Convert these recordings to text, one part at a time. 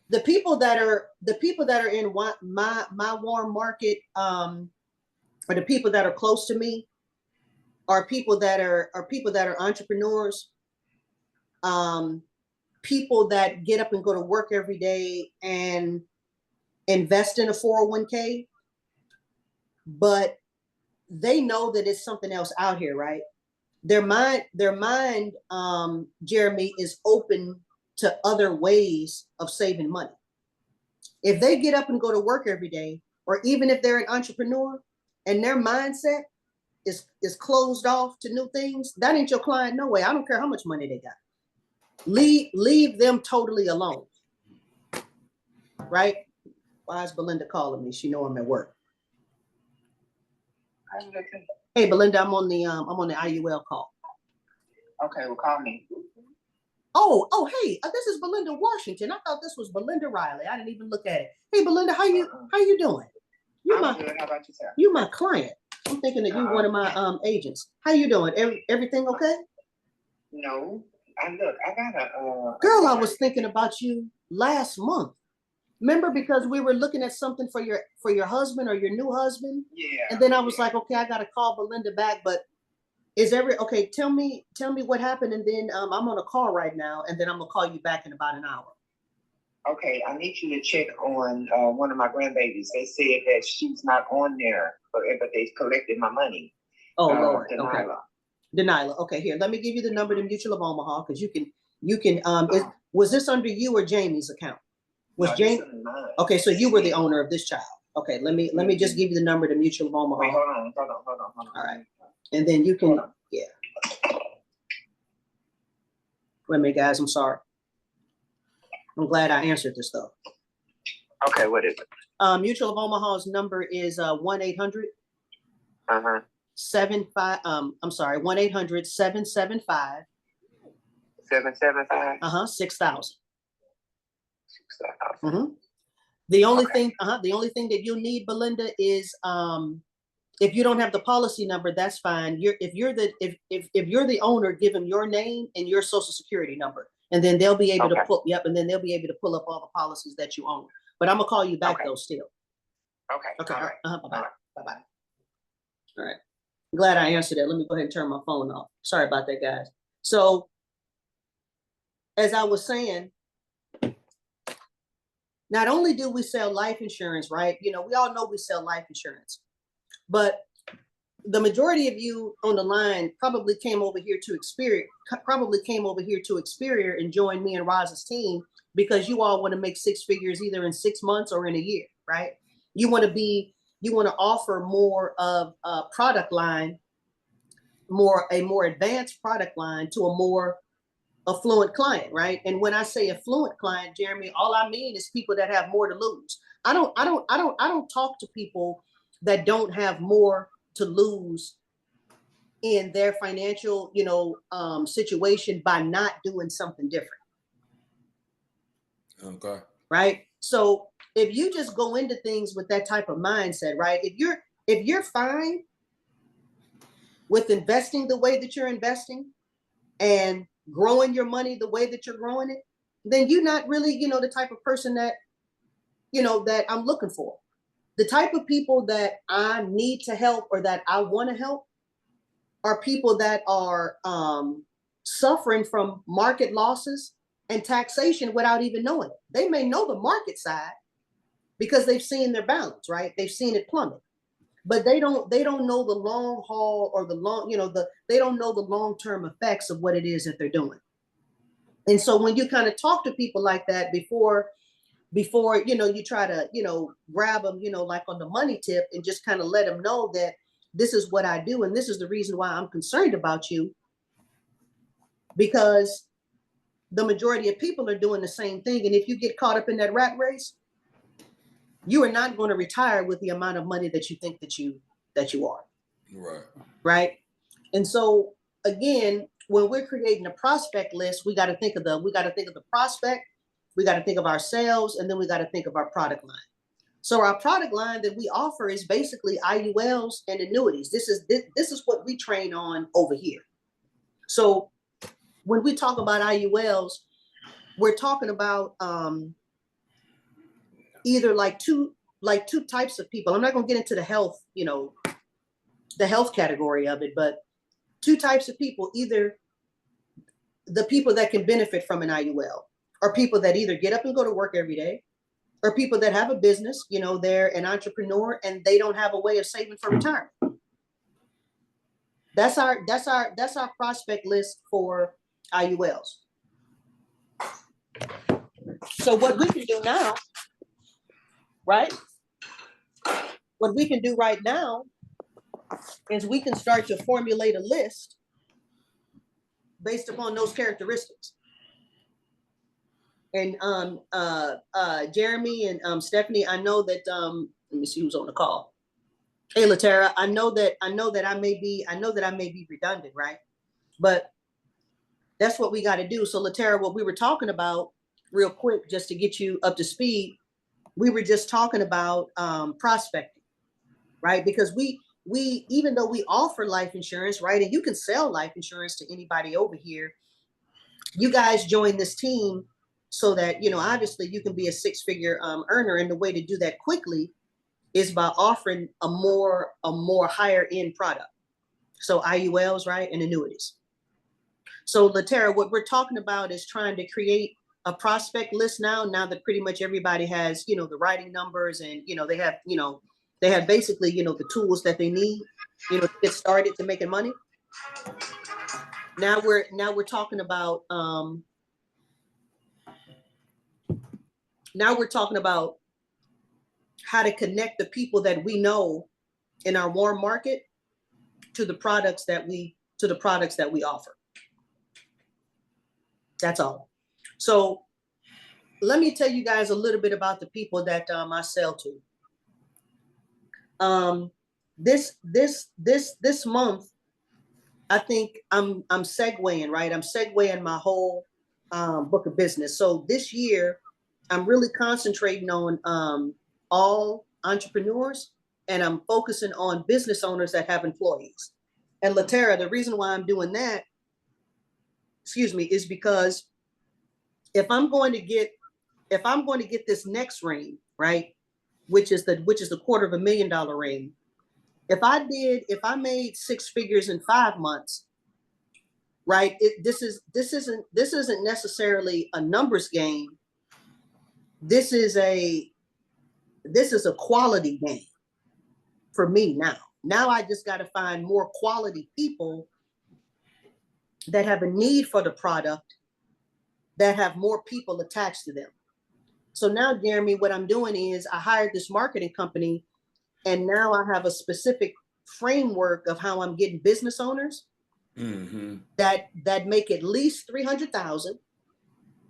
The people that are in my warm market, or the people that are close to me, are people that are entrepreneurs, people that get up and go to work every day and invest in a 401k, but they know that it's something else out here, right? Their mind, Jeremy, is open to other ways of saving money. If they get up and go to work every day, or even if they're an entrepreneur and their mindset is closed off to new things, that ain't your client. No way. I don't care how much money they got. Leave them totally alone. Right? Why is Belinda calling me? She know I'm at work. Hey, Belinda, I'm on the IUL call. Okay, well, call me. Oh, hey, this is Belinda Washington. I thought this was Belinda Riley. I didn't even look at it. Hey, Belinda, how you doing? I'm good. How about yourself? You my client. I'm thinking that you're one of my agents. How you doing? Everything okay? No, I got a girl. I was thinking about you last month. Remember, because we were looking at something for your husband or your new husband. Yeah. And then I was like, okay, I gotta call Belinda back, but. Okay, tell me what happened, and then I'm on a call right now, and then I'm gonna call you back in about an hour. Okay, I need you to check on one of my grandbabies. They said that she's not on there, but they collected my money. Oh, Lord. Okay. Deniala. Okay, here, let me give you the number to Mutual of Omaha, because you can was this under you or Jamie's account? Was Jamie? Okay, so you were the owner of this child. Okay, let me just give you the number to Mutual of Omaha. Wait, hold on. All right. And then you can, yeah. Wait a minute, guys, I'm sorry. I'm glad I answered this though. Okay, what is it? Mutual of Omaha's number is 1-800. 75. I'm sorry, 1-800-775. 775. 6,000. 6,000. The only thing that you'll need, Belinda, is if you don't have the policy number, that's fine. If you're the owner, give them your name and your social security number, and then they'll be able to pull. Yep, and then they'll be able to pull up all the policies that you own. But I'm gonna call you back though still. Okay. All right. Bye-bye. All right. I'm glad I answered that. Let me go ahead and turn my phone off. Sorry about that, guys. So, as I was saying, not only do we sell life insurance, right? You know, we all know we sell life insurance. But the majority of you on the line probably came over here to Experior and joined me and Roz's team because you all want to make six figures either in 6 months or in a year, right? You want to offer more of a product line, a more advanced product line to a more affluent client, right? And when I say affluent client, Jeremy, all I mean is people that have more to lose. I don't talk to people that don't have more to lose in their financial, situation by not doing something different. Okay. Right. So if you just go into things with that type of mindset, right? If you're fine with investing the way that you're investing and growing your money the way that you're growing it, then you're not really, the type of person that, that I'm looking for. The type of people that I need to help or that I want to help are people that are suffering from market losses and taxation without even knowing it. They may know the market side because they've seen their balance, right? They've seen it plummet, but they don't know the long haul or they don't know the long-term effects of what it is that they're doing. And so when you kind of talk to people like that before you try to grab them like on the money tip and just kind of let them know that this is what I do and this is the reason why I'm concerned about you, because the majority of people are doing the same thing. And if you get caught up in that rat race, you are not going to retire with the amount of money that you think that you are. Right. And so again, when we're creating a prospect list, we got to think of the prospect. We got to think of ourselves, and then we got to think of our product line. So our product line that we offer is basically IULs and annuities. This is what we train on over here. So when we talk about IULs, we're talking about either like two types of people. I'm not going to get into the health, the health category of it, but two types of people: either the people that can benefit from an IUL, or people that either get up and go to work every day, or people that have a business, they're an entrepreneur and they don't have a way of saving for retirement. That's our prospect list for IULs. So what we can do now, right? What we can do right now is we can start to formulate a list based upon those characteristics. And Jeremy and Stephanie, I know that let me see who's on the call. Hey, Latera, I know that I may be redundant, right? But that's what we got to do. So Latera, what we were talking about real quick, just to get you up to speed, we were just talking about prospecting, right? Because we even though we offer life insurance, right, and you can sell life insurance to anybody over here, you guys join this team so that, obviously you can be a six-figure earner. And the way to do that quickly is by offering a more higher end product. So IULs, right, and annuities. So Latera, what we're talking about is trying to create a prospect list now that pretty much everybody has, the writing numbers, and, they have basically, the tools that they need, to get started to making money. Now we're talking about how to connect the people that we know in our warm market to the products that we offer. That's all. So let me tell you guys a little bit about the people that I sell to. This month, I think I'm segueing, right? I'm segueing my whole book of business. So this year, I'm really concentrating on all entrepreneurs, and I'm focusing on business owners that have employees. And Latera, the reason why I'm doing that, is because if I'm going to get this next ring, right, which is the $250,000 ring, if I made six figures in 5 months, right, this isn't necessarily a numbers game. This is a quality game for me now. Now I just got to find more quality people that have a need for the product, that have more people attached to them. So now, Jeremy, what I'm doing is I hired this marketing company, and now I have a specific framework of how I'm getting business owners that make at least 300,000.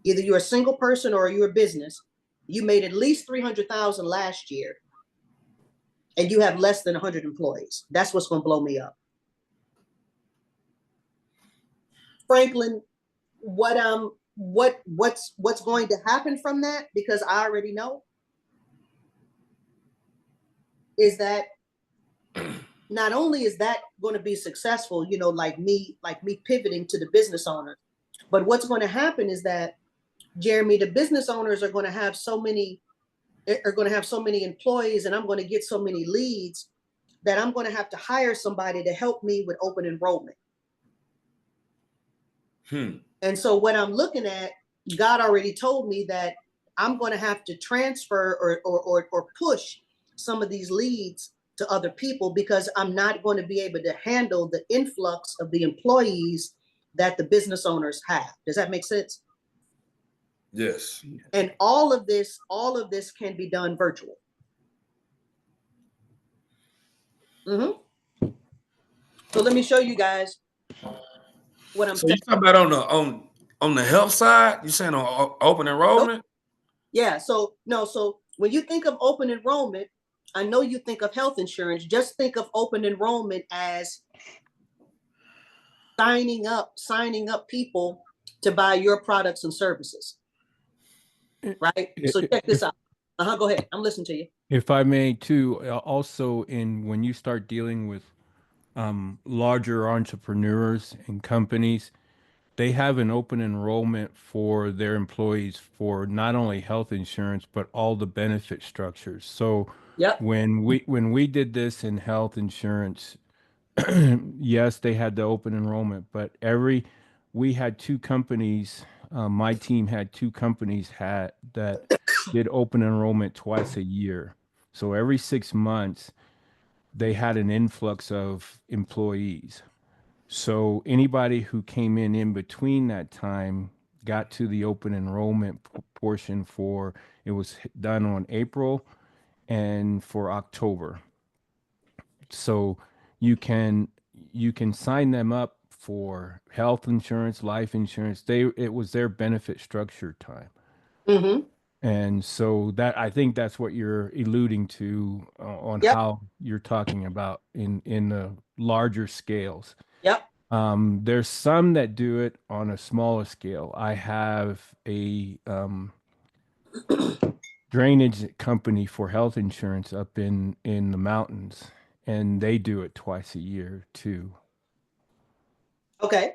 Either you're a single person or you're a business. You made at least 300,000 last year, and you have less than 100 employees. That's what's going to blow me up. Franklin, what's going to happen from that, because I already know, is that not only is that going to be successful, like me pivoting to the business owner, but what's going to happen is that, Jeremy, the business owners are going to have so many employees, and I'm going to get so many leads that I'm going to have to hire somebody to help me with open enrollment. And so what I'm looking at, God already told me that I'm going to have to transfer or push some of these leads to other people, because I'm not going to be able to handle the influx of the employees that the business owners have. Does that make sense? Yes. And all of this can be done virtual. So let me show you guys what I'm saying. So you talking about on the health side? You saying on open enrollment? Nope. Yeah. So when you think of open enrollment, I know you think of health insurance. Just think of open enrollment as signing up people to buy your products and services. Right. So check this out. Go ahead. I'm listening to you. If I may too, also when you start dealing with larger entrepreneurs and companies, they have an open enrollment for their employees for not only health insurance, but all the benefit structures. So Yep. when we did this in health insurance, yes, they had the open enrollment, but we had two companies. My team had two companies that did open enrollment twice a year. So every 6 months, they had an influx of employees. So anybody who came in between that time got to the open enrollment portion for it was done on April and for October. So you can you can sign them up for health insurance, life insurance. It was their benefit structure time. Mm-hmm. And so that I think that's what you're alluding to on Yep. how you're talking about in the larger scales. Yep. There's some that do it on a smaller scale. I have a drainage company for health insurance up in the mountains, and they do it twice a year too. Okay.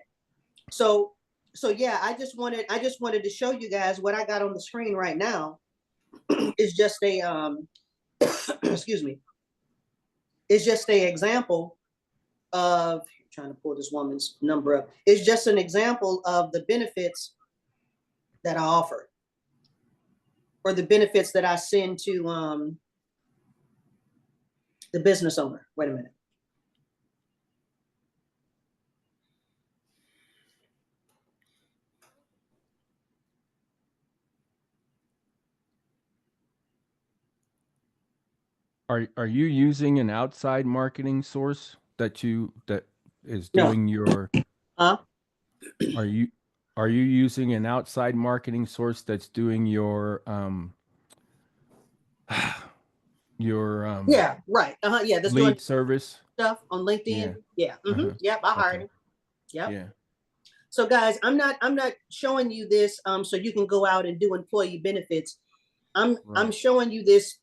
So yeah, I just wanted to show you guys what I got on the screen right now is just a excuse me, is just a example of trying to pull this woman's number up. It's just an example of the benefits that I offer or the benefits that I send to the business owner. Wait a minute. Are you using an outside marketing source that is No. doing your Huh? are you are you using an outside marketing source that's doing your Yeah, right. Yeah, that's doing lead service? stuff on Yeah. LinkedIn. Yeah. Mm-hmm. Uh-huh. Yep, I hired Okay. him. Yep. Yeah. So guys, I'm not showing you this so you can go out and do employee benefits. I'm Right. showing you this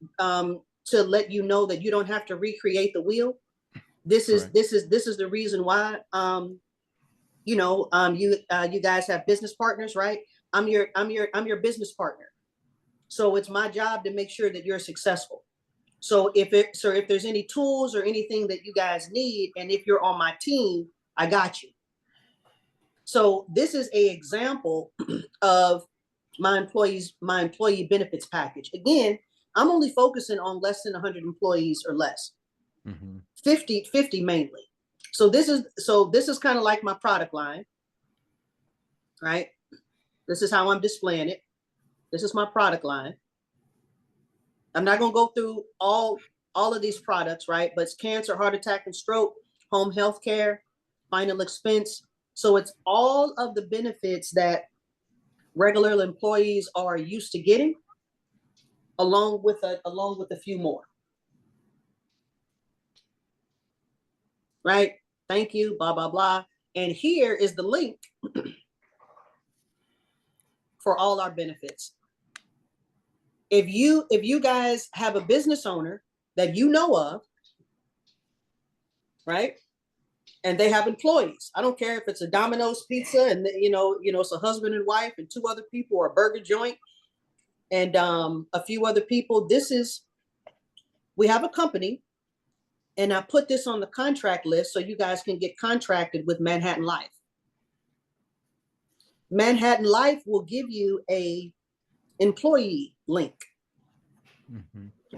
to let you know that you don't have to recreate the wheel. Correct. This is the reason why you guys have business partners, right? I'm your business partner. So it's my job to make sure that you're successful. So if there's any tools or anything that you guys need, and if you're on my team, I got you. So this is a example of my employee benefits package. Again, I'm only focusing on less than 100 employees or less. Mm-hmm. 50 mainly. So this is kind of like my product line, right? This is how I'm displaying it. This is my product line. I'm not going to go through all of these products, right? But it's cancer, heart attack, and stroke, home health care, final expense. So it's all of the benefits that regular employees are used to getting, along with a few more. Right? Thank you, blah, blah, blah. And here is the link for all our benefits. If you guys have a business owner that you know of, right? And they have employees. I don't care if it's a Domino's pizza and it's a husband and wife and two other people, or a burger joint and a few other people. We have a company, and I put this on the contract list so you guys can get contracted with Manhattan Life. Manhattan Life will give you a employee link,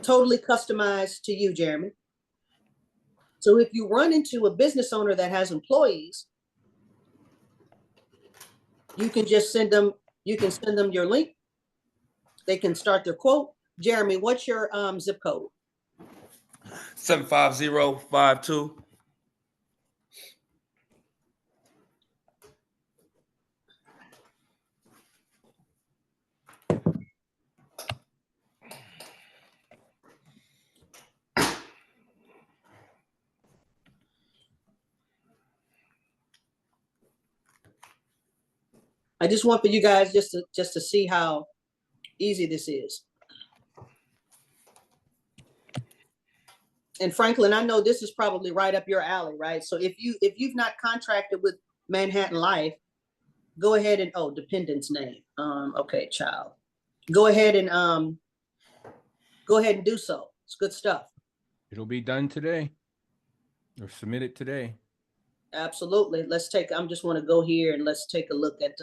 totally customized to you, Jeremy. So if you run into a business owner that has employees, you can just send them your link. They can start their quote. Jeremy, what's your zip code? 75052. I just want for you guys just to see how easy this is. And Franklin, I know this is probably right up your alley, right? So if you've not contracted with Manhattan Life, Go ahead and, oh, dependent's name. Okay, child. Go ahead and do so. It's good stuff. It'll be done today or submitted today. Absolutely. I'm just want to go here and let's take a look at,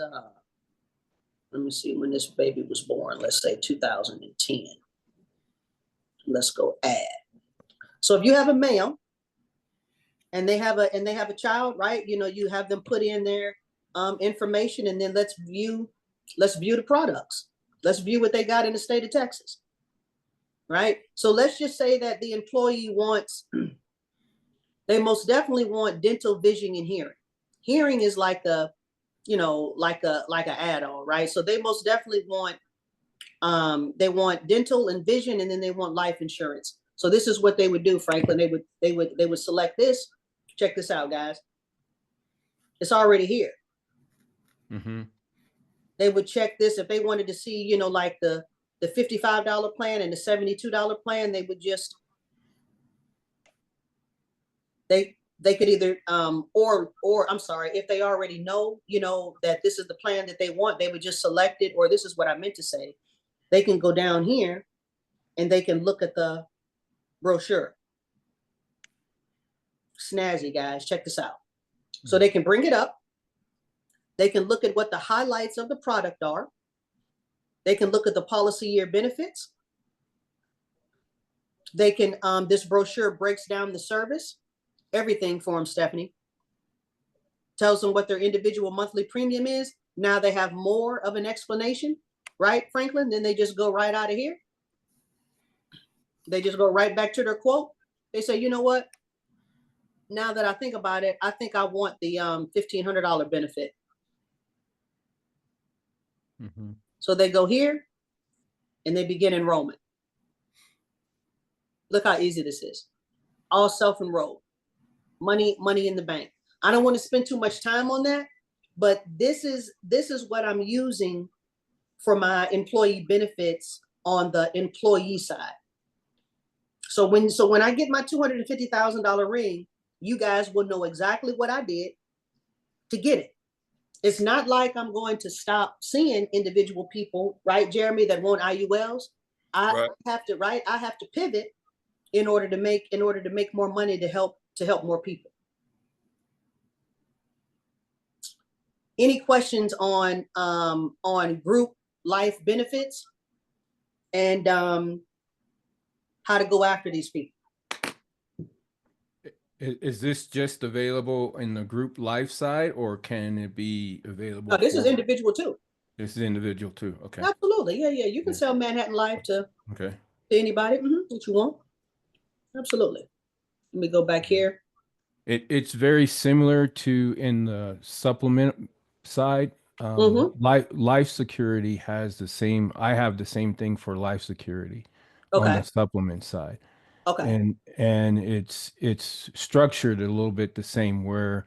let me see when this baby was born. Let's say 2010. Let's go add. So if you have a male and they have a child, right? You know, you have them put in their information, and then let's view the products. Let's view what they got in the state of Texas. Right? So let's just say that the employee wants, they most definitely want dental, vision, and hearing. Hearing is like a, you know, like an add-on, right? So they most definitely want, they want dental and vision, and then they want life insurance. So this is what they would do, Franklin. They would select this. Check this out, guys. It's already here. Mm-hmm. They would check this if they wanted to see, you know, like the $55 plan and the $72 plan. They would just, they could either or I'm sorry, if they already know, you know, that this is the plan that they want, they would just select it. Or this is what I meant to say. They can go down here and they can look at the brochure. Snazzy, guys, check this out. So they can bring it up. They can look at what the highlights of the product are. They can look at the policy year benefits. They can, this brochure breaks down the service, everything for them, Stephanie. Tells them what their individual monthly premium is. Now they have more of an explanation, right, Franklin? Then they just go right out of here. They just go right back to their quote. They say, you know what? Now that I think about it, I think I want the $1,500 benefit. Mm-hmm. So they go here and they begin enrollment. Look how easy this is. All self-enrolled. Money in the bank. I don't want to spend too much time on that, but this is what I'm using for my employee benefits on the employee side. So when I get my $250,000 ring, you guys will know exactly what I did to get it. It's not like I'm going to stop seeing individual people, right, Jeremy, that want IULs. I have to pivot in order to make more money to help more people. Any questions on group life benefits and how to go after these people? Is this just available in the group life side, or can it be available? No, this is individual too. This is individual too. Okay. Absolutely. Yeah. You can sell Manhattan Life to anybody that you want. Absolutely. Let me go back here. It's very similar to in the supplement side. Life security has the same. I have the same thing for life security on the supplement side. Okay. And it's structured a little bit the same, where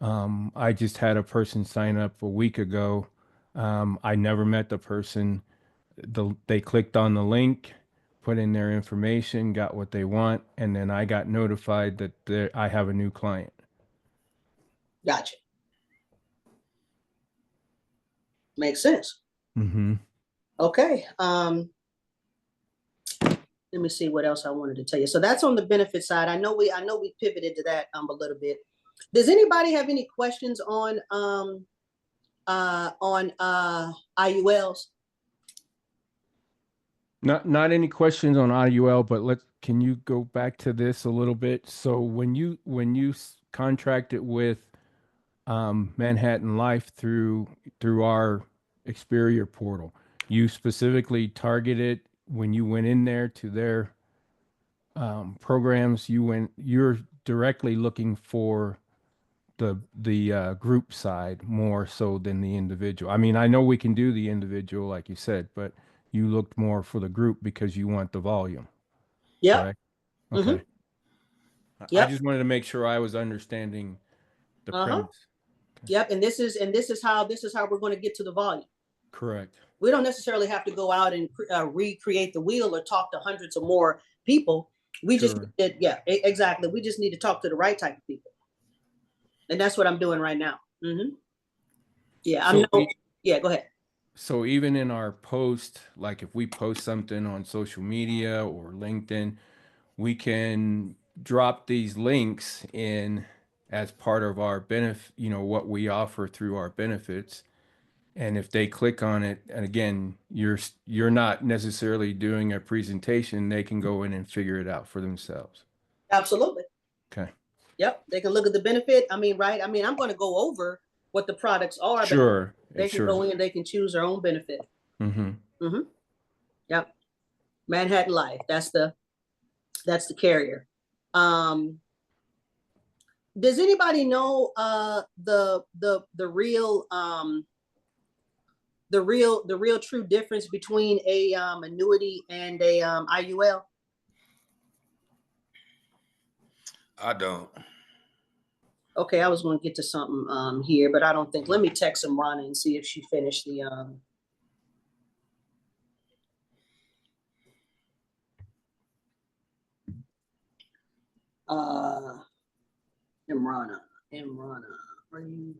I just had a person sign up a week ago. I never met the person. They clicked on the link, put in their information, got what they want, and then I got notified that I have a new client. Gotcha. Makes sense. Mm-hmm. Okay. Let me see what else I wanted to tell you. So that's on the benefit side. I know we pivoted to that a little bit. Does anybody have any questions on IULs? Not any questions on IUL, but can you go back to this a little bit? So when you contracted with Manhattan Life through our Experior portal, you specifically targeted when you went in there to their programs. You're directly looking for the group side more so than the individual. I mean, I know we can do the individual like you said, but you looked more for the group because you want the volume. Yeah. Correct? Okay. I just wanted to make sure I was understanding the premise. Okay. Yep. And this is how we're going to get to the volume. Correct. We don't necessarily have to go out and recreate the wheel or talk to hundreds of more people. We just exactly. We just need to talk to the right type of people. And that's what I'm doing right now. Mm-hmm. Yeah, So yeah, go ahead. so even in our post, like if we post something on social media or LinkedIn, we can drop these links in as part of our benefit, what we offer through our benefits. And if they click on it, and again, you're not necessarily doing a presentation, they can go in and figure it out for themselves. Absolutely. Okay. Yep. They can look at the benefit. I mean, right. I mean, I'm going to go over what the products are, Sure. but they can go in, they can choose their own benefit. Mm-hmm. Mm-hmm. Yep. Manhattan Life. That's the carrier. Does anybody know the real the real true difference between a annuity and a IUL? I don't. Okay, I was going to get to something here, but I don't think. Let me text Rana and see if she finished the Imrana. Are you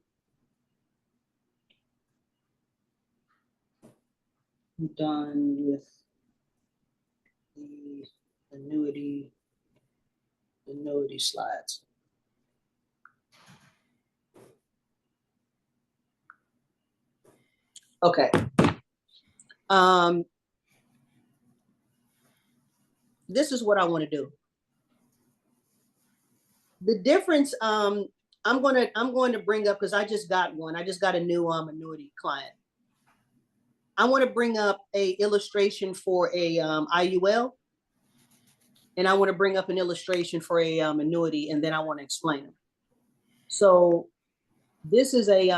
done with the annuity slides? Okay. This is what I want to do. The difference I'm going to bring up, because I just got one. I just got a new annuity client. I want to bring up a illustration for a IUL, and I want to bring up an illustration for a annuity, and then I want to explain them. So this is a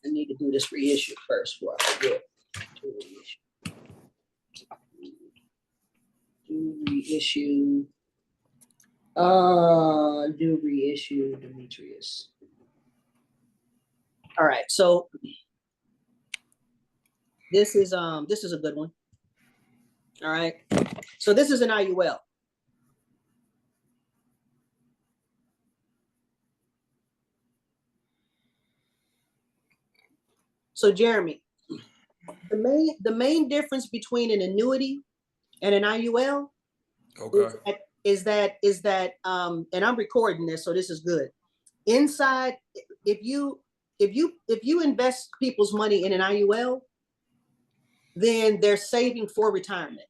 I need to do this reissue first before I forget. Do reissue. Do reissue, Demetrius. All right, so this is a good one. All right, so this is an IUL. So Jeremy, the main difference between an annuity and an IUL Okay. is that and I'm recording this, so this is good. Inside, if you invest people's money in an IUL, then they're saving for retirement.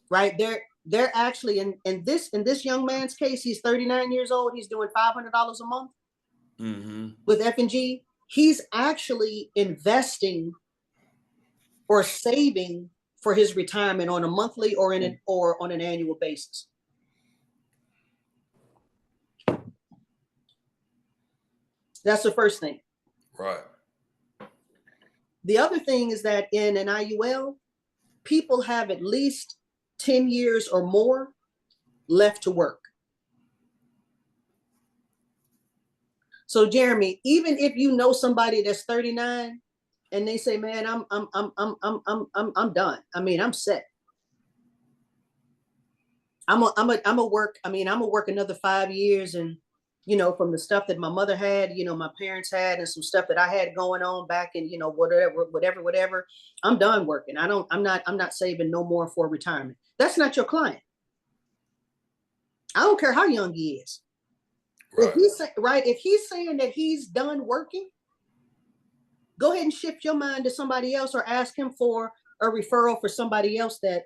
Right? They're actually in this young man's case, he's 39 years old, he's doing $500 a month. Mm-hmm. With F&G, he's actually investing or saving for his retirement on a monthly or on an annual basis. That's the first thing. Right. The other thing is that in an IUL, people have at least 10 years or more left to work. So Jeremy, even if you know somebody that's 39 and they say, "Man, I'm done. I mean, I'm set. I'm a work. I mean, I'm gonna work another 5 years, and from the stuff that my mother had, my parents had, and some stuff that I had going on back in, whatever. I'm done working. I'm not saving no more for retirement." That's not your client. I don't care how young he is. Right. If he's saying that he's done working, go ahead and shift your mind to somebody else, or ask him for a referral for somebody else that's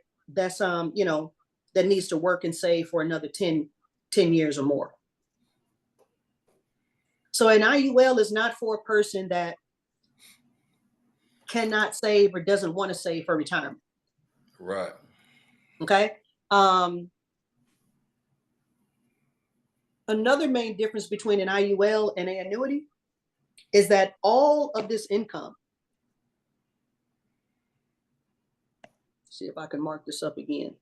that needs to work and save for another 10 years or more. So an IUL is not for a person that cannot save or doesn't want to save for retirement. Right. Okay. Another main difference between an IUL and an annuity is that all of this income, see if I can mark this up again.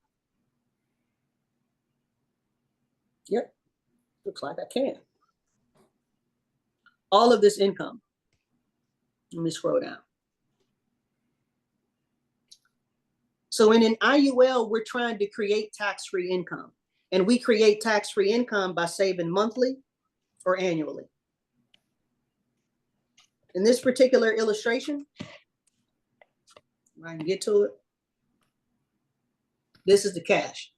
Yep, looks like I can. All of this income, let me scroll down. So in an IUL, we're trying to create tax-free income. And we create tax-free income by saving monthly or annually. In this particular illustration, if I can get to it, this is the cash.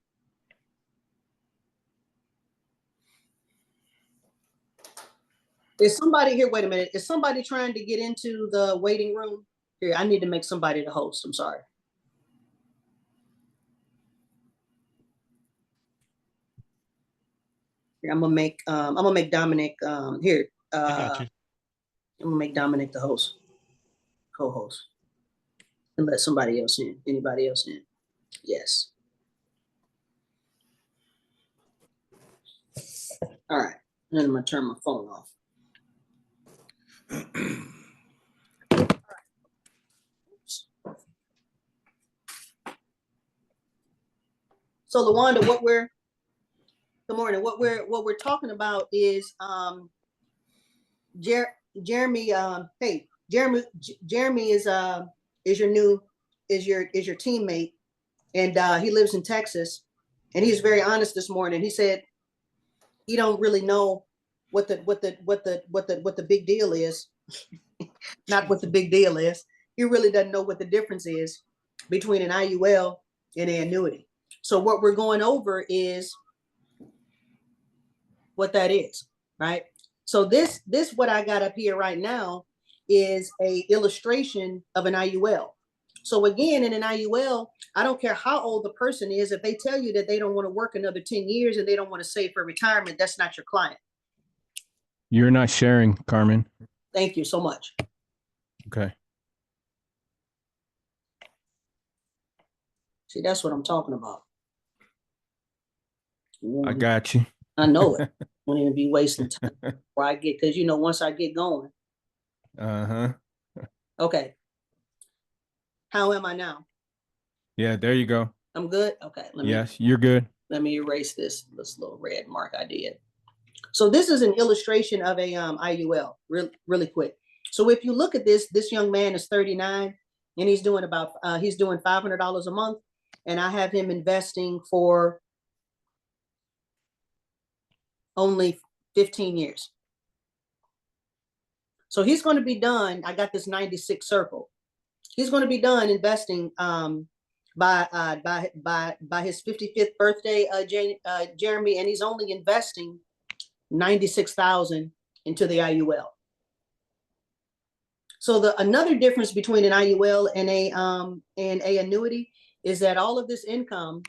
Is somebody here? Wait a minute. Is somebody trying to get into the waiting room? Here, I need to make somebody the host. I'm sorry. Here, I'm gonna make Dominic here. I got you. I'm gonna make Dominic the host, co-host, and let somebody else in. Anybody else in? Yes. All right. Then I'm gonna turn my phone off. So LaWanda, good morning. What we're talking about is Jeremy. Hey, Jeremy is your teammate, and he lives in Texas, and he's very honest this morning. He said he don't really know what the big deal is. Not what the big deal is. He really doesn't know what the difference is between an IUL and an annuity. So what we're going over is what that is, right? So this what I got up here right now is a illustration of an IUL. So again, in an IUL, I don't care how old the person is, if they tell you that they don't want to work another 10 years and they don't want to save for retirement, that's not your client. You're not sharing, Carmen. Thank you so much. Okay. See, that's what I'm talking about. I got you. I know it. Won't even be wasting time before I get, because once I get going. Uh-huh. Okay. How am I now? Yeah, there you go. I'm good. Okay. Yes, you're good. Let me erase this little red mark I did. So this is an illustration of a IUL, really quick. So if you look at this young man is 39 and he's doing $500 a month, and I have him investing for only 15 years. So he's going to be done. I got this 96 circle. He's going to be done investing by his 55th birthday, Jeremy, and he's only investing $96,000 into the IUL. So another difference between an IUL and a annuity is that all of this income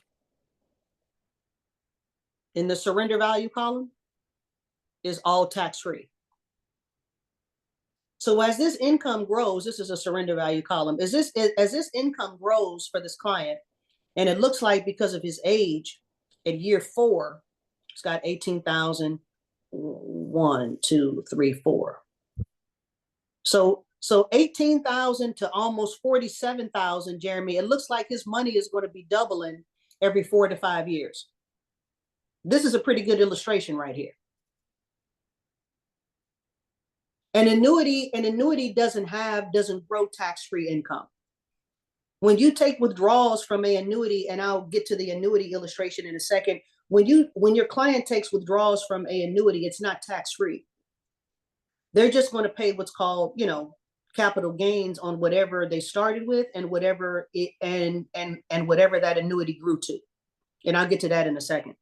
in the surrender value column is all tax-free. So as this income grows, this is a surrender value column. As this income grows for this client, and it looks like because of his age, at year 4, it's got 18,000, 1, 2, 3, 4. So 18,000 to almost 47,000, Jeremy. It looks like his money is going to be doubling every 4 to 5 years. This is a pretty good illustration right here. An annuity doesn't grow tax-free income. When you take withdrawals from an annuity, and I'll get to the annuity illustration in a second, when your client takes withdrawals from an annuity, it's not tax-free. They're just going to pay what's called, capital gains on whatever they started with and whatever whatever that annuity grew to. And I'll get to that in a second.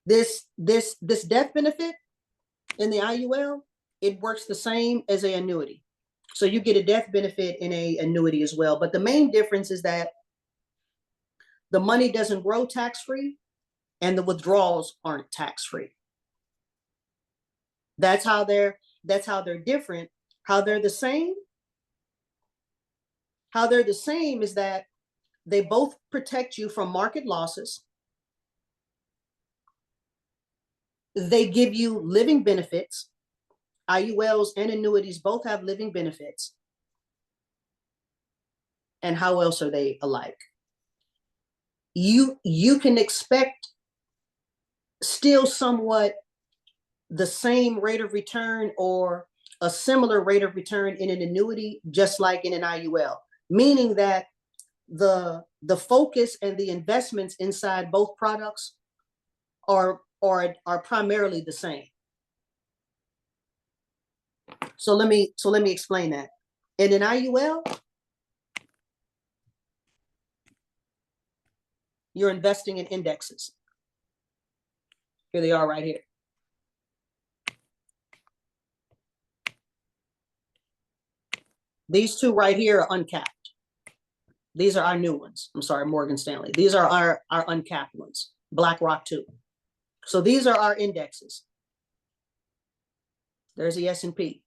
This death benefit in the IUL, it works the same as an annuity. So you get a death benefit in an annuity as well. But the main difference is that the money doesn't grow tax-free and the withdrawals aren't tax-free. That's how they're different. How they're the same? How they're the same is that they both protect you from market losses. They give you living benefits. IULs and annuities both have living benefits. And how else are they alike? You can expect still somewhat the same rate of return or a similar rate of return in an annuity, just like in an IUL, meaning that the the focus and the investments inside both products are primarily the same. So let me explain that. In an IUL, you're investing in indexes. Here they are right here. These two right here are uncapped. These are our new ones. I'm sorry, Morgan Stanley. These are our uncapped ones. BlackRock too. So these are our indexes. There's the S&P.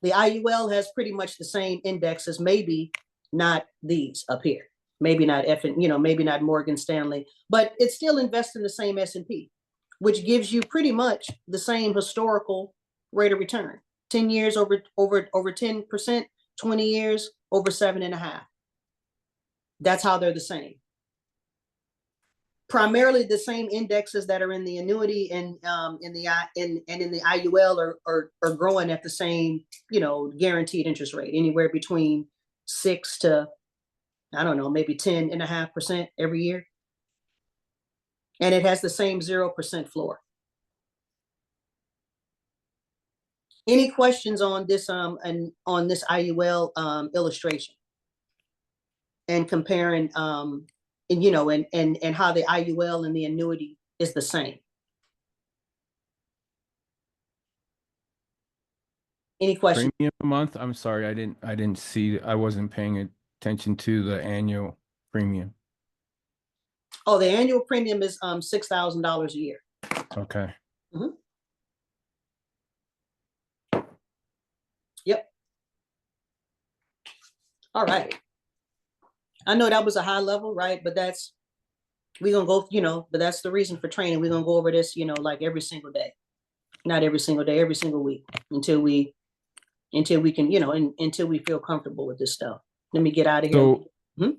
The IUL has pretty much the same indexes, maybe not these up here. Maybe not maybe not Morgan Stanley, but it still invests in the same S&P, which gives you pretty much the same historical rate of return. 10 years over 10%, 20 years over 7.5%. That's how they're the same. Primarily the same indexes that are in the annuity and in the IUL are growing at the same, guaranteed interest rate, anywhere between 6 to, I don't know, maybe 10.5% every year. And it has the same 0% floor. Any questions on this and on this IUL illustration and comparing and how the IUL and the annuity is the same? Any questions? Premium a month? I'm sorry, I didn't see. I wasn't paying attention to the annual premium. Oh, the annual premium is $6,000 a year. Okay. Mm-hmm. Yep. All right. I know that was a high level, right? But we're gonna go, but that's the reason for training. We're gonna go over this, like every single day. Not every single day, every single week until we can, until we feel comfortable with this stuff. Let me get out of here. So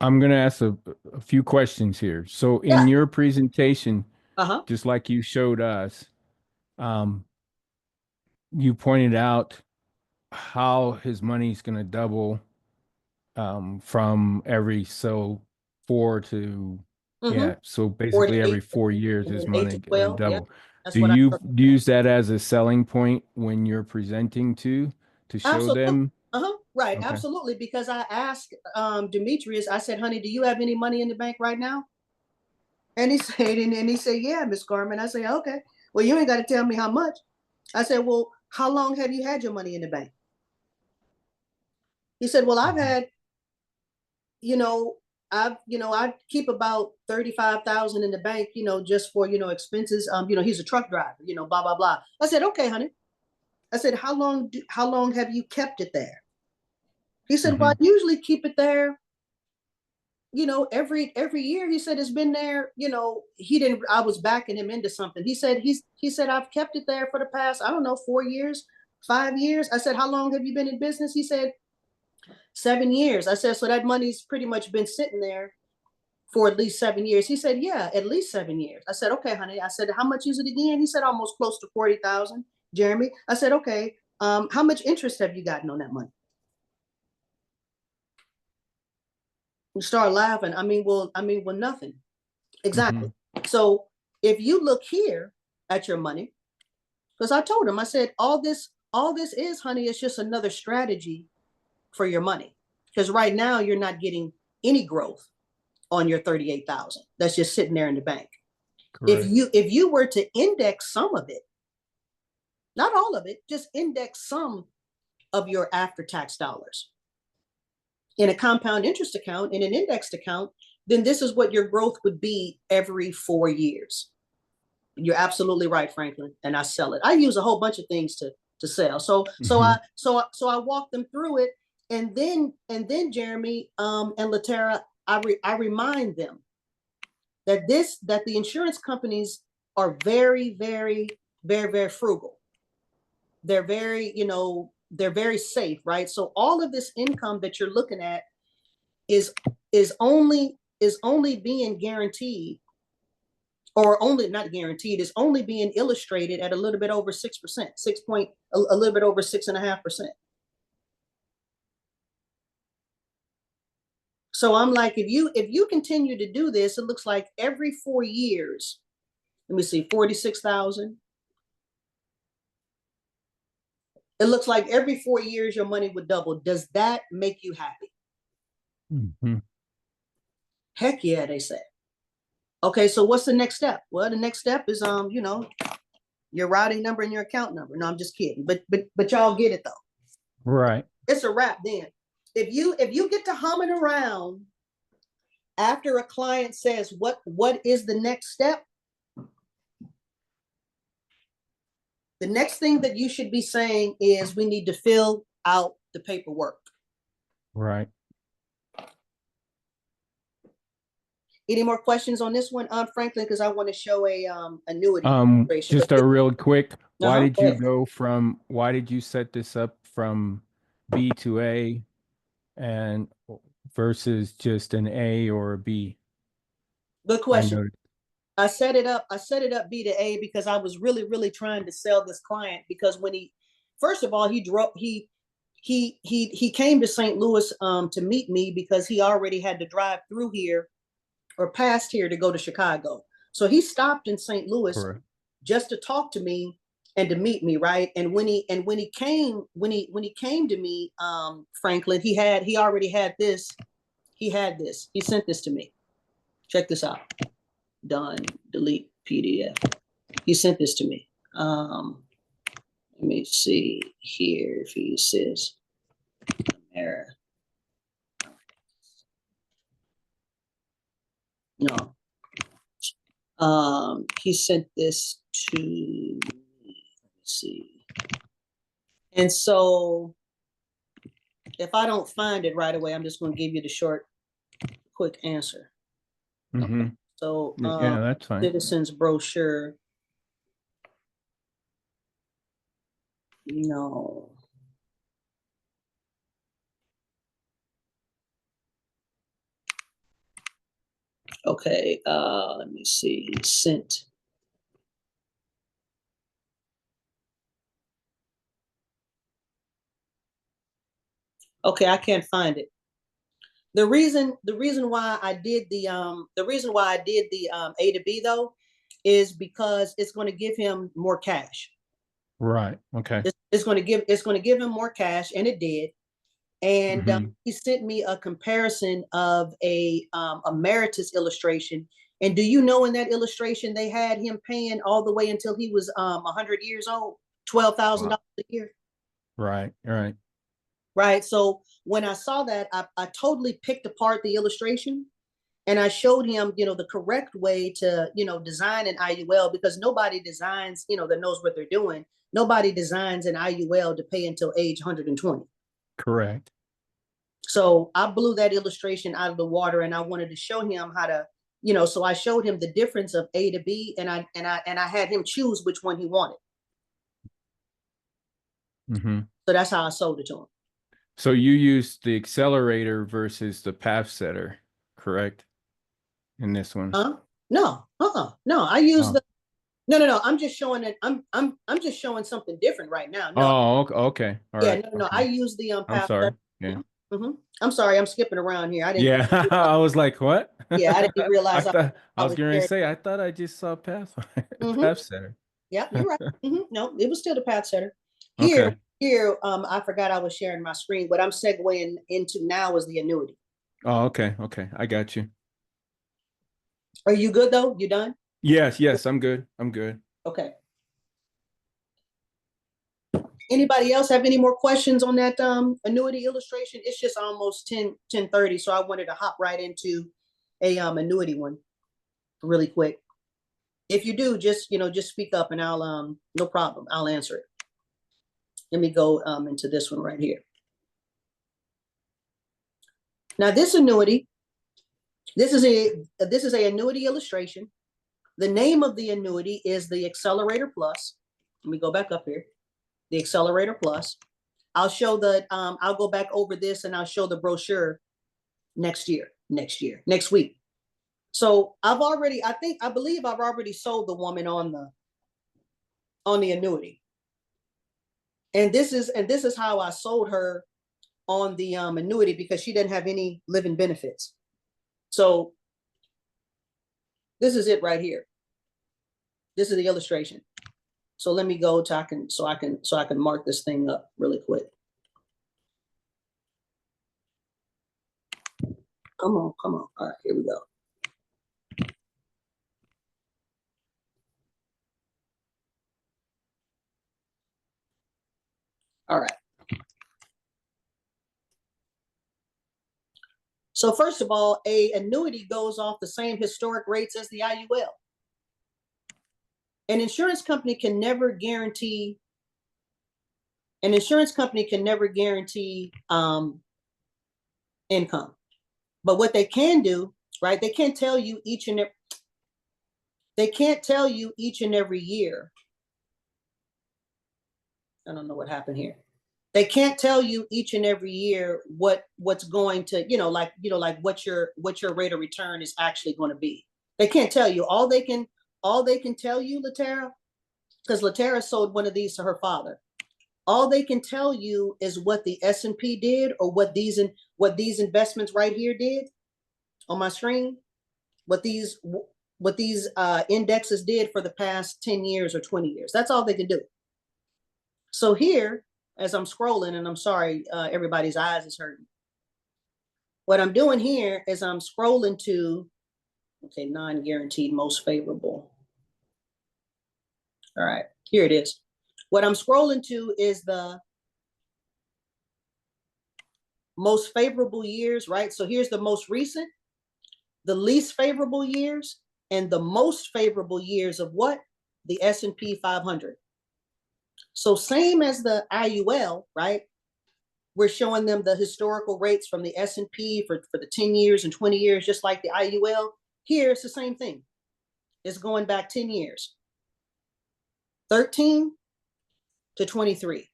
I'm gonna ask a few questions here. So in your presentation, just like you showed us, you pointed out how his money's gonna double from every 4 to so basically every 4 years his money gonna double. Do you use that as a selling point when you're presenting to show them? Right. Okay. Absolutely. Because I asked Demetrius, I said, honey, do you have any money in the bank right now? And he said, yeah, Miss Garman. I said, okay, well, you ain't got to tell me how much. I said, well, how long have you had your money in the bank? He said, well, I've had, I keep about 35,000 in the bank, just for, expenses. He's a truck driver, blah, blah, blah. I said, okay, honey. I said, how long have you kept it there? He said, well, I usually keep it there, every year. He said, it's been there, I was backing him into something. He said, I've kept it there for the past, I don't know, 4 years, 5 years. I said, how long have you been in business? He said, 7 years. I said, so that money's pretty much been sitting there for at least 7 years. He said, yeah, at least 7 years. I said, okay, honey. I said, how much is it again? He said, almost close to 40,000, Jeremy. I said, okay, how much interest have you gotten on that money? You start laughing. Well, nothing. Exactly. So if you look here at your money, because I told him, I said, all this is, honey, it's just another strategy for your money. Because right now you're not getting any growth on your 38,000. That's just sitting there in the bank. Correct. If you were to index some of it, not all of it, just index some of your after-tax dollars in a compound interest account, in an indexed account, then this is what your growth would be every 4 years. You're absolutely right, Franklin. And I sell it. I use a whole bunch of things to sell. So I walk them through it. And then Jeremy and Latera, I remind them that the insurance companies are very, very, very, very frugal. They're very, they're very safe, right? So all of this income that you're looking at is only being guaranteed, or only not guaranteed, is only being illustrated at a little bit over 6%, a little bit over 6.5%. So I'm like, if you continue to do this, it looks like every 4 years, let me see, 46,000. It looks like every 4 years your money would double. Does that make you happy? Mm-hmm. Heck yeah, they say. Okay, so what's the next step? Well, the next step is your routing number and your account number. No, I'm just kidding. But y'all get it though. Right. It's a wrap then. If you get to humming around after a client says what is the next step, the next thing that you should be saying is we need to fill out the paperwork. Right. Any more questions on this one, Franklin? Because I want to show a annuity. Just a real quick, why did you Go go from, why did you set this up from B to A and versus just an A or a B? Good question. noticed- I set it up B to A because I was really trying to sell this client, because when first of all, he came to St. Louis to meet me because he already had to drive through here or past here to go to Chicago. So he stopped in St. Louis Correct. just to talk to me and to meet me, right? And when he came to me, Franklin, he already had this. He sent this to me. Check this out. Done. Delete PDF. He sent this to me. Let me see here if he says error. No. He sent this to me. Let me see. And so if I don't find it right away, I'm just going to give you the short, quick answer. Mm-hmm. Okay. So Yeah, that's fine. citizens brochure. No. Okay, let me see. Sent. Okay, I can't find it. The reason why I did the A to B though is because it's going to give him more cash. Right. Okay. It's going to give him more cash, and it did. And Mhm. he sent me a comparison of a emeritus illustration. And do you know, in that illustration they had him paying all the way until he was 100 years old, $12,000 a year. Right. Right. Right. So when I saw that, I totally picked apart the illustration, and I showed him, the correct way to, design an IUL, because nobody designs, that knows what they're doing. Nobody designs an IUL to pay until age 120. Correct. So I blew that illustration out of the water, and I wanted to show him how to, so I showed him the difference of A to B, and I had him choose which one he wanted. Mm-hmm. So that's how I sold it to him. So you used the accelerator versus the path setter, correct? In this one. No. No, I use Oh. no. I'm just showing it. I'm just showing something different right now. No. Oh, okay. All yeah, right. no. Okay. I use the I'm path. sorry. Yeah. Mm-hmm. I'm sorry. I'm skipping around here. I didn't. Yeah. I was like, what? Yeah, I didn't realize I was was going to sharing. say, I thought I just saw path, Mm-hmm. path setter. Yeah, you're right. Mm-hmm. No, it was still the path setter. Okay. Here, I forgot I was sharing my screen. What I'm segueing into now is the annuity. Oh, okay. Okay. I got you. Are you good though? You done? Yes. I'm good. I'm good. Okay. Anybody else have any more questions on that annuity illustration? It's just almost 10:30, so I wanted to hop right into a annuity one really quick. If you do, just speak up, and I'll no problem, I'll answer it. Let me go into this one right here. Now this annuity, this is a annuity illustration. The name of the annuity is the Accelerator Plus. Let me go back up here. The Accelerator Plus. I'll show I'll go back over this, and I'll show the brochure next week. So I believe I've already sold the woman on the annuity. And this is how I sold her on the annuity because she didn't have any living benefits. So this is it right here. This is the illustration. So let me go to I can mark this thing up really quick. Come on. All right, here we go. All right. So first of all, a annuity goes off the same historic rates as the IUL. An insurance company can never guarantee income. But what they can do, right? They can't tell you each and every year. I don't know what happened here. They can't tell you each and every year what's going to, like what your rate of return is actually going to be. They can't tell you. All they can tell you, Latera, because Latera sold one of these to her father. All they can tell you is what the S&P did, or what these investments right here did on my screen, what these indexes did for the past 10 years or 20 years. That's all they can do. So here, as I'm scrolling, and I'm sorry, everybody's eyes is hurting. What I'm doing here is I'm scrolling to, okay, non-guaranteed most favorable. All right, here it is. What I'm scrolling to is the most favorable years, right? So here's the most recent, the least favorable years, and the most favorable years of what? The S&P 500. So same as the IUL, right? We're showing them the historical rates from the S&P for the 10 years and 20 years, just like the IUL. Here, it's the same thing. It's going back 10 years. 13 to 23.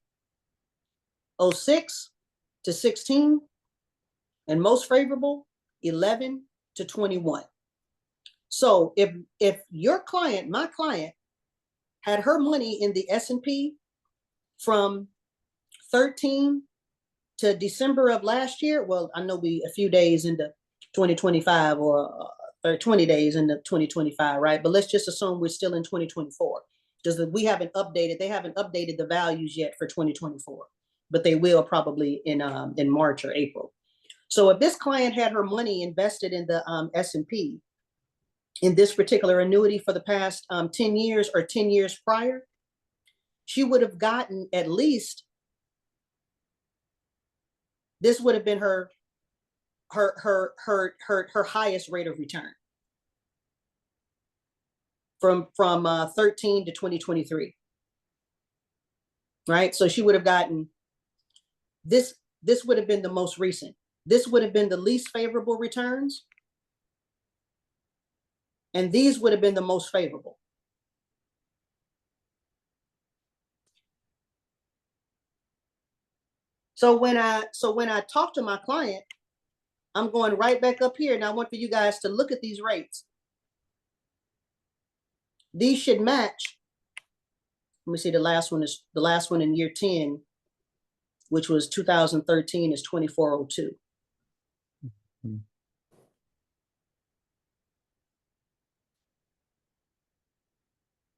06 to 16. And most favorable, 11 to 21. So if your client, my client, had her money in the S&P from 13 to December of last year, well, I know we a few days into 2025 or 20 days into 2025, right? But let's just assume we're still in 2024 because they haven't updated the values yet for 2024, but they will probably in March or April. So if this client had her money invested in the S&P in this particular annuity for the past 10 years or 10 years prior, she would have gotten at least, this would have been her highest rate of return from 13 to 2023, right? So she would have gotten this would have been the most recent. This would have been the least favorable returns, and these would have been the most favorable. So when I talk to my client, I'm going right back up here, and I want for you guys to look at these rates. These should match. Let me see. The last one in year 10, which was 2013, is 2402. Mm-hmm.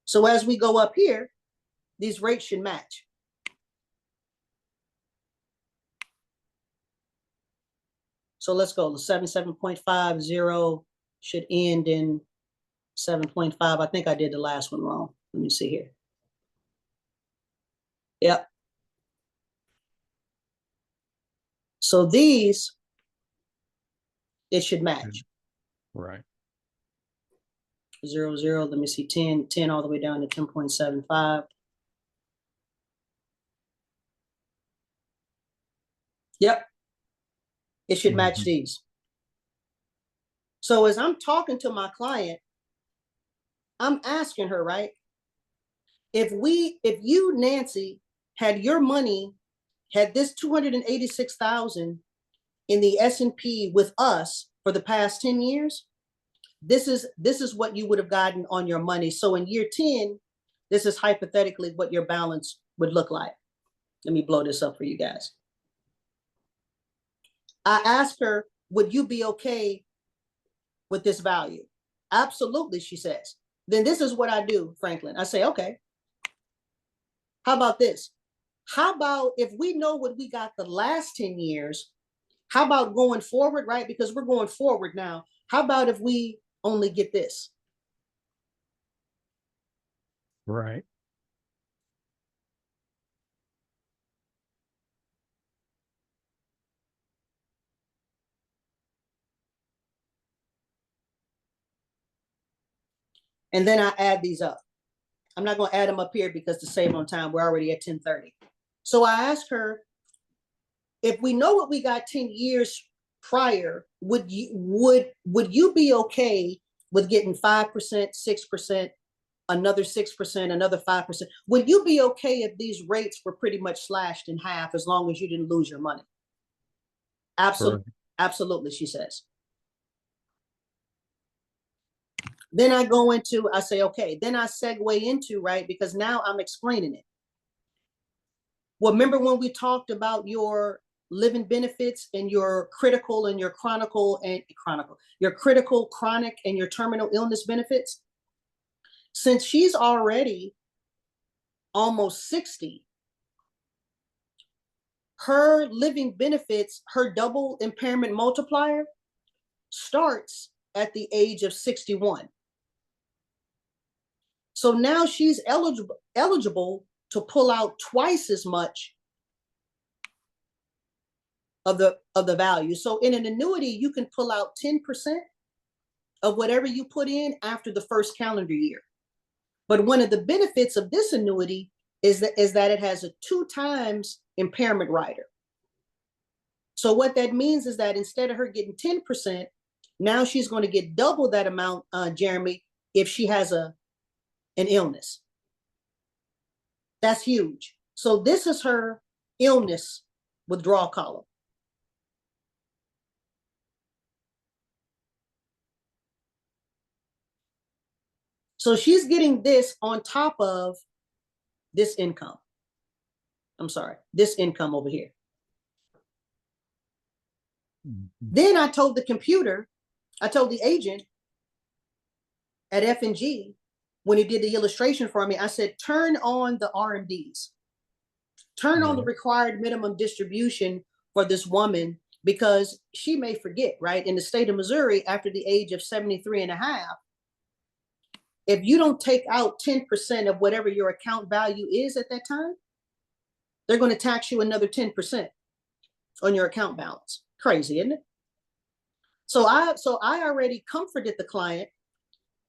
So as we go up here, these rates should match. So let's go. The 7.50 should end in 7.5. I think I did the last one wrong. Let me see here. Yep. So these, it should match. Right. 0, 0. Let me see. 10 all the way down to 10.75. Yep. It should match these. So as I'm talking to my client, I'm asking her, right? If you, Nancy, had your money, had this 286,000 in the S&P with us for the past 10 years, this is what you would have gotten on your money. So in year 10, this is hypothetically what your balance would look like. Let me blow this up for you guys. I asked her, would you be okay with this value? Absolutely, she says. Then this is what I do, Franklin. I say, okay, how about this? How about if we know what we got the last 10 years, how about going forward, right? Because we're going forward now. How about if we only get this? Right. And then I add these up. I'm not going to add them up here because to save on time, we're already at 10:30. So I asked her, if we know what we got 10 years prior, would you be okay with getting 5%, 6%, another 6%, another 5%? Would you be okay if these rates were pretty much slashed in half as long as you didn't lose your money? Absolutely. Correct. Absolutely, she says. Then I say, okay, then I segue into, right, because now I'm explaining it. Well, remember when we talked about your living benefits and your critical and your your critical, chronic, and your terminal illness benefits? Since she's already almost 60, her living benefits, her double impairment multiplier starts at the age of 61. So now she's eligible to pull out twice as much of the value. So in an annuity, you can pull out 10% of whatever you put in after the first calendar year. But one of the benefits of this annuity is that it has a 2 times impairment rider. So what that means is that instead of her getting 10%, now she's going to get double that amount, Jeremy, if she has an illness. That's huge. So this is her illness withdrawal column. So she's getting this on top of this income. I'm sorry, this income over here. Then I told the agent at F&G, when he did the illustration for me, I said, turn on the RMDs. Turn on the required minimum distribution for this woman, because she may forget, right? In the state of Missouri, after the age of 73 and a half, if you don't take out 10% of whatever your account value is at that time, they're going to tax you another 10% on your account balance. Crazy, isn't it? So I already comforted the client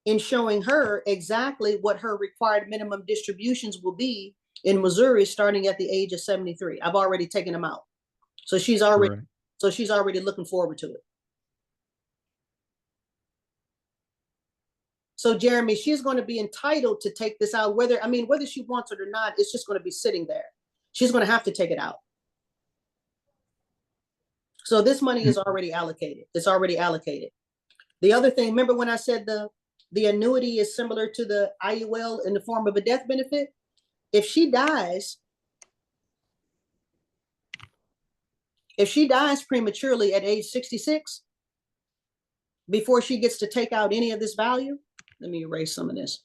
in showing her exactly what her required minimum distributions will be in Missouri starting at the age of 73. I've already taken them out. So she's already looking forward to it. So Jeremy, she's going to be entitled to take this out, whether she wants it or not, it's just going to be sitting there. She's going to have to take it out. So this money is already allocated. It's already allocated. The other thing, remember when I said the annuity is similar to the IUL in the form of a death benefit? If she dies prematurely at age 66, before she gets to take out any of this value, let me erase some of this.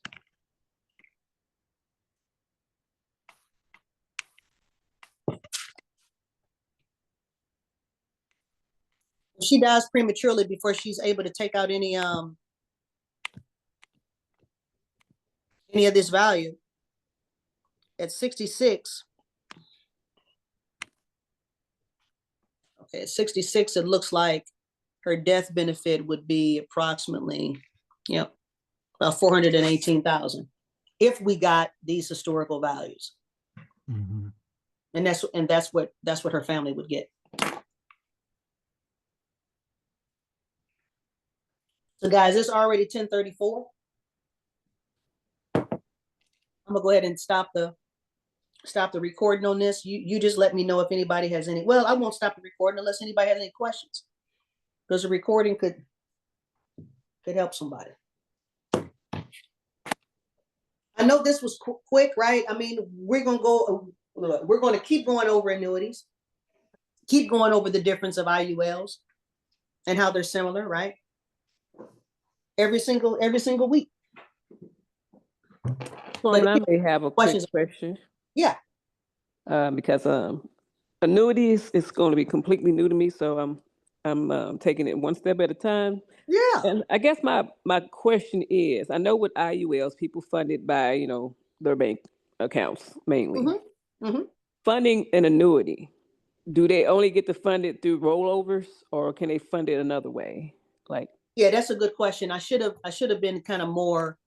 If she dies prematurely before she's able to take out any of this value, at 66, okay, at 66, it looks like her death benefit would be approximately, about 418,000 if we got these historical values. Mm-hmm. And that's what her family would get. So guys, it's already 10:34. I'm gonna go ahead and stop the recording on this. You just let me know if anybody has any. Well, I won't stop the recording unless anybody has any questions, because the recording could help somebody. I know this was quick, right? I mean, we're gonna keep going over annuities. keep going over the difference of IULs and how they're similar, right? Every single week. Norman, I But may have a quick questions? question. Yeah. Because annuities is going to be completely new to me, so I'm taking it one step at a time. Yeah. And I guess my question is, I know with IULs, people funded by their bank accounts mainly. Mm-hmm. Mm-hmm. Funding an annuity, do they only get to fund it through rollovers, or can they fund it another way? Like, yeah, that's a good question. I should have been kind of more.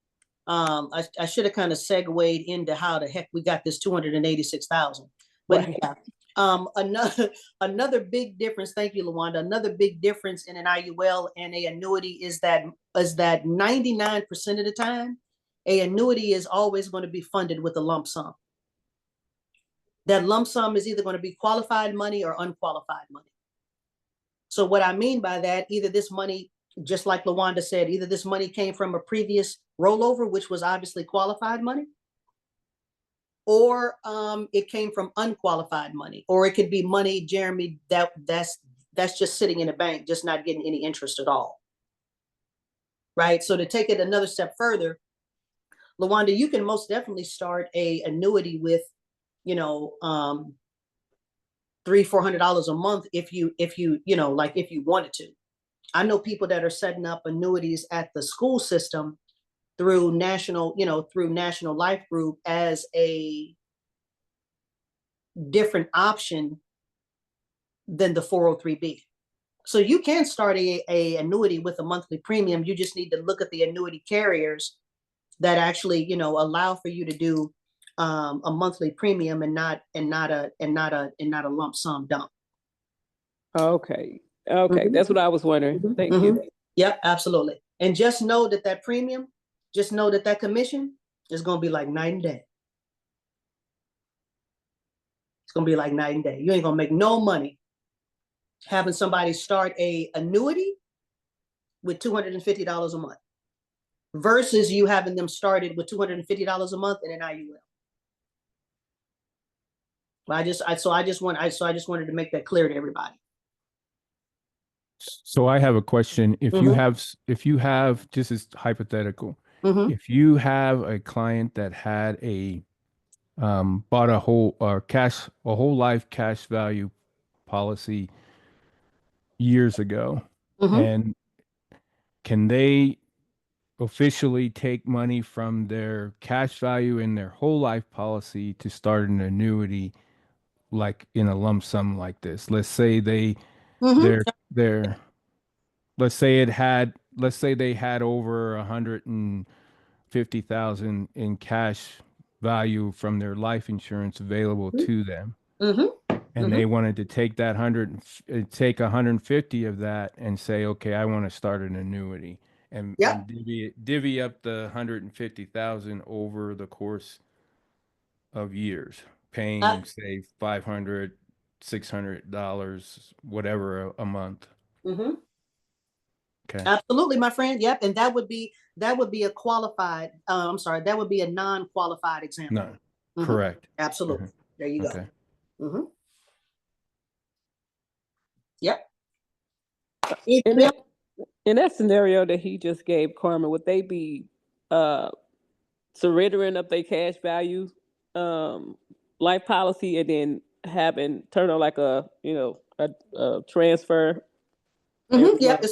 I should have kind of segued into how the heck we got this 286,000. But right. yeah, another big difference. Thank you, Lawanda. Another big difference in an IUL and a annuity is that 99% of the time, a annuity is always going to be funded with a lump sum. That lump sum is either going to be qualified money or unqualified money. So what I mean by that, either this money, just like Lawanda said, either this money came from a previous rollover, which was obviously qualified money, or it came from unqualified money, or it could be money, Jeremy, that's just sitting in a bank, just not getting any interest at all. Right. So to take it another step further, Lawanda, you can most definitely start a annuity with, $300-400 a month if you wanted to. I know people that are setting up annuities at the school system through National Life Group as a different option than the 403b. So you can start a annuity with a monthly premium. You just need to look at the annuity carriers that actually, allow for you to do a monthly premium and not a lump sum dump. Okay. That's what I was wondering. Thank you. Yep, absolutely. And just know that premium, just know that commission is going to be like night and day. It's going to be like night and day. You ain't going to make no money having somebody start a annuity with $250 a month versus you having them started with $250 a month in an IUL. I just wanted to make that clear to everybody. So I have a question. If you have, just as hypothetical, if you have a client that had bought a whole life cash value policy years ago, and can they officially take money from their cash value in their whole life policy to start an annuity, like in a lump sum like this? Let's say they're let's say they had over 150,000 in cash value from their life insurance available to them. And they wanted to take that 150 of that and say, okay, I want to start an annuity and divvy up the 150,000 over the course of years, paying say $500, $600, whatever a month. Okay. Absolutely, my friend. Yep. And that would be a qualified, that would be a non-qualified example. No, correct. Absolutely. There you go. Okay. Yep. In that scenario that he just gave, Carmen, would they be surrendering up their cash value life policy and then turn on like a transfer? Yep.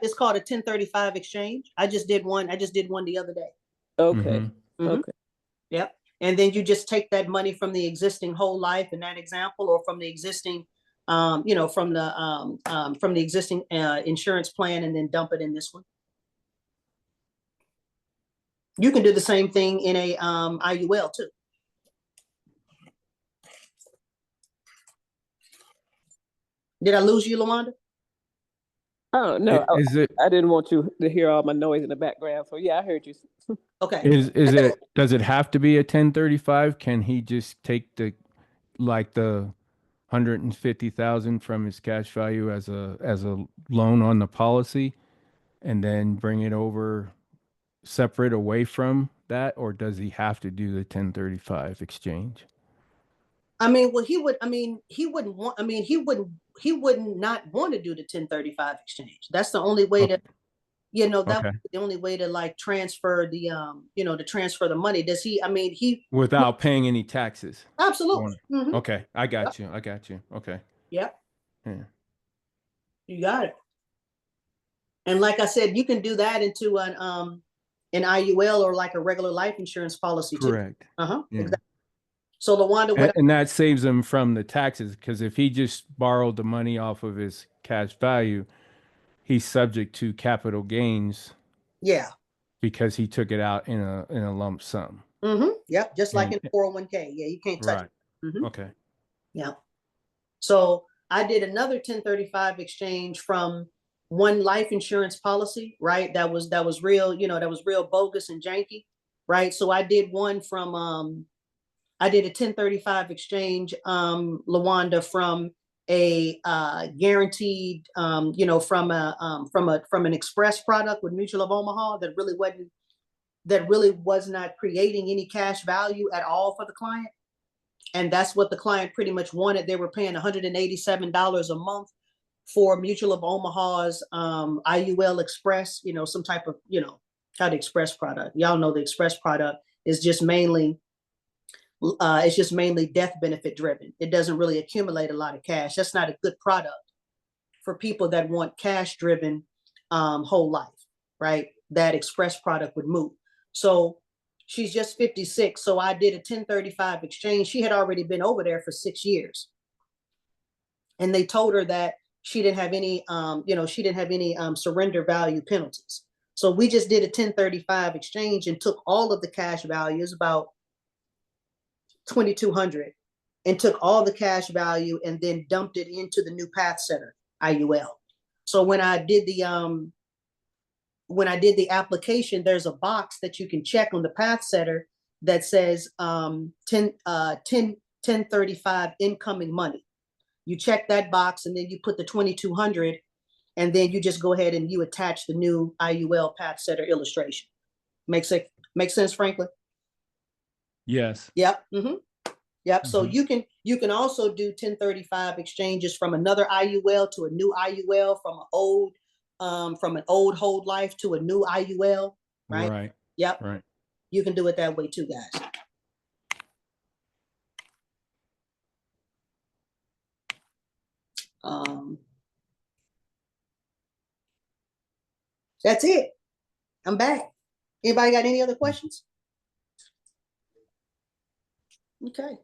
It's called a 1035 exchange. I just did one the other day. Okay. Okay. Yep. And then you just take that money from the existing whole life in that example, or from the existing from the existing insurance plan, and then dump it in this one. You can do the same thing in a IUL too. Did I lose you, Lawanda? Oh no, I didn't want you to hear all my noise in the background. So yeah, I heard you. Okay. Does it have to be a 1035? Can he just take the 150,000 from his cash value as a loan on the policy and then bring it over separate away from that, or does he have to do the 1035 exchange? I mean, well, he wouldn't want, he wouldn't not want to do the 1035 exchange. That's the only way to, Okay. that Okay. was the only way to like transfer the, to transfer the money. Does he, Without paying any taxes on absolutely. it. Mhm. Okay. I Yep. got you. I got you. Okay. Yep. Yeah. You got it. And like I said, you can do that into an IUL or like a regular life insurance policy too. Correct. Uh-huh. Yeah. Exactly. So LaWanda, what And that saves him from the taxes, because if he just borrowed the money off of his cash value, he's subject to capital gains yeah. because he took it out in a lump sum. Mm-hmm. Yep. Just like And in 401k. Yeah, you can't touch right. it. Mm-hmm. Okay. Yeah. So I did another 1035 exchange from one life insurance policy, right? That was real, that was real bogus and janky, right? So I did one from I did a 1035 exchange, LaWanda, from a guaranteed, from an express product with Mutual of Omaha that really was not creating any cash value at all for the client. And that's what the client pretty much wanted. They were paying $187 a month for Mutual of Omaha's IUL Express, some type of, how the Express product. Y'all know the Express product is just mainly death benefit driven. It doesn't really accumulate a lot of cash. That's not a good product for people that want cash driven whole life, right? That Express product would move. So she's just 56. So I did a 1035 exchange. She had already been over there for 6 years. And they told her that she didn't have any, surrender value penalties. So we just did a 1035 exchange and took all of the cash values, about 2,200, and took all the cash value and then dumped it into the new Path Center IUL. So when I did the application, there's a box that you can check on the Path Center that says 1035 incoming money. You check that box and then you put the 2,200, and then you just go ahead and you attach the new IUL Path Center illustration. Make sense, Franklin? Yes. Yep. Mm-hmm. Yep. So you can also do 1035 exchanges from another IUL to a new IUL, from an old whole life to a new IUL, right? Right. Yep. Right. You can do it that way too, guys. That's it. I'm back. Anybody got any other questions? Okay.